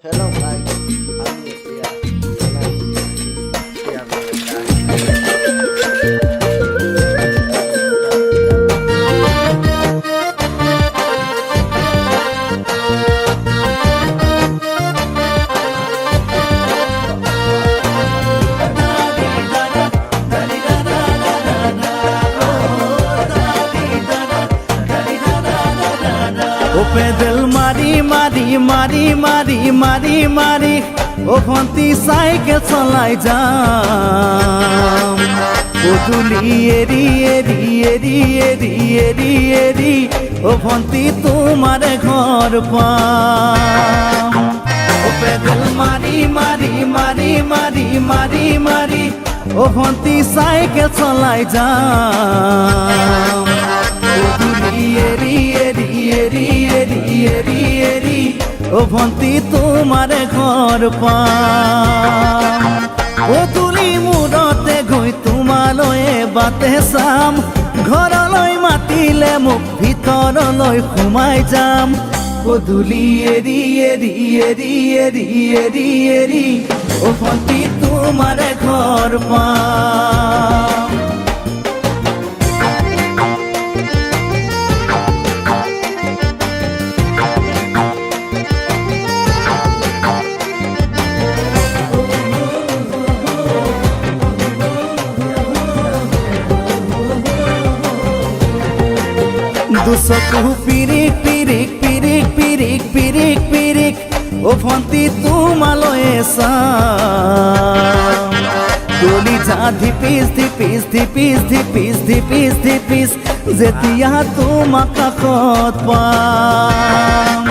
Hello guys, I'm Nitya. ओ पैदल मारी मारी मारी मारी मारी मारी ओ भंती साइकिल चलाई जाम ओ दुली एरी एरी एरी एरी एरी एरी ओ भंती तुम्हारे घर पाम ओ पैदल मारी मारी मारी मारी मारी मारी ओ भंती साइकिल चलाई जाम ओ दुली एरी एरी एरी एरी एरी एरी ओ भंती तुम्हारे घर पाम ओ तुली मुरते गई তোমালয়ে বাতে চাম ঘৰলৈ মাতিলে মোক ভিতৰলৈ সোমাই যাম পদুলি এৰি এৰি এৰি এৰি এৰি এৰি ও ভন্তি তোমাৰে ঘৰ পাম দুচকু পিৰিক পিৰিক পিৰিক পিৰিক পিৰিক পিৰিক ও ভন্তি তোমালয়ে চাম কলিজা ধিপিস ধিপিস ধিপিস ধিপিস ধিপিস ধিপিস যেতিয়া তোমাক কাষত পাম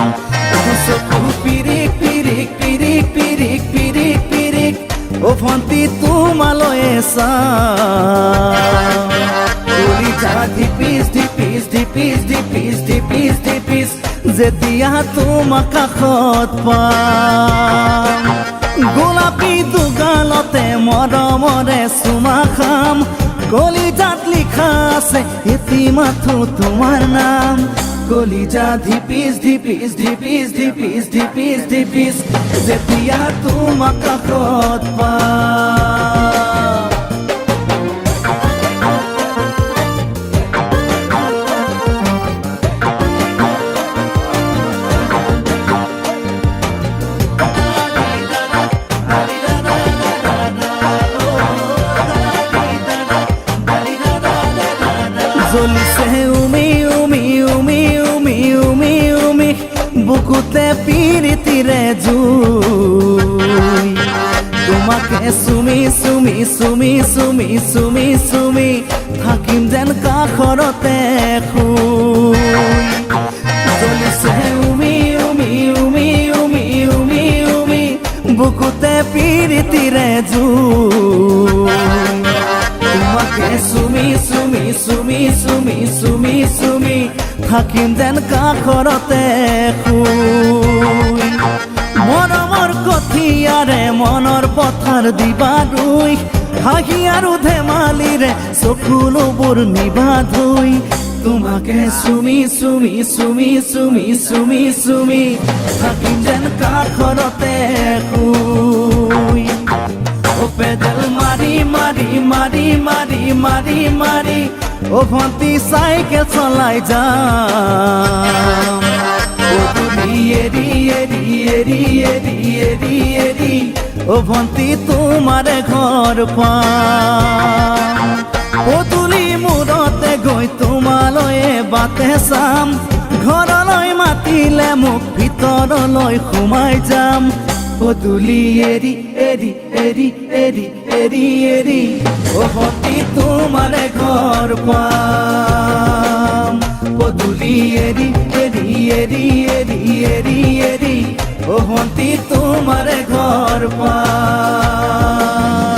দুচকু পিৰিক পিৰিক পিৰিক পিৰিক পিৰিক পিৰিক ও ভন্তি তোমালয়ে চাম কলিজা ধিপিস ধিপিস ধিপিস ধিপিস ধিপিস ধিপিস যেতিয়া তোমাক কাষত পাম গোলাপী দুগালতে মৰমৰে চুমা খাম কলিজাত লিখা আছে এটি মাথো তোমাৰ নাম কলিজা ধিপিস ধিপিস ধিপিস ধিপিস ধিপিস ধিপিস যেতিয়া তোমাক কাষত পাম জ্বলিছে উমি উমি উমি উমি উমি উমি বুকুতে পিৰিতিৰে জুই তোমাকে চুমি চুমি চুমি চুমি চুমি চুমি থাকিম যেন কাষৰতে শুই জ্বলিছে উমি উমি উমি উমি উমি উমি বুকুতে পিৰিতিৰে জুই তোমাকে চুমি চুমি চুমি চুমি চুমি চুমি থাকিম যেন কাষৰতে শুই মৰমৰ কঠিয়াৰে মনৰ পথাৰ দিবা ৰুই হাঁহি আৰু ধেমালিৰে চকুলোবোৰ নিবা ধুই তোমাকে চুমি চুমি চুমি চুমি চুমি চুমি থাকিম যেন কাষৰতে শুই ও পেডেল মারি মারি মারি মারি মারি মারি ও ভন্তি সাইকেল চলাই যাম ও তুলি এরি এরি এরি এরি এরি এরি ও ভন্তি তোমাৰে ঘৰ পাম ও তুলি মূৰতে গৈ তোমালয়ে বাতে চাম ঘৰলৈ মাতিলে মোক ভিতৰলৈ সোমাই যাম পদুলি এৰি এৰি এৰি এৰি এৰি এৰি ও ভন্তি তোমাৰে ঘৰ পাম পদুলি এৰি এৰি এৰি এৰি এৰি এৰি ও ভন্তি তোমাৰে ঘৰ পাম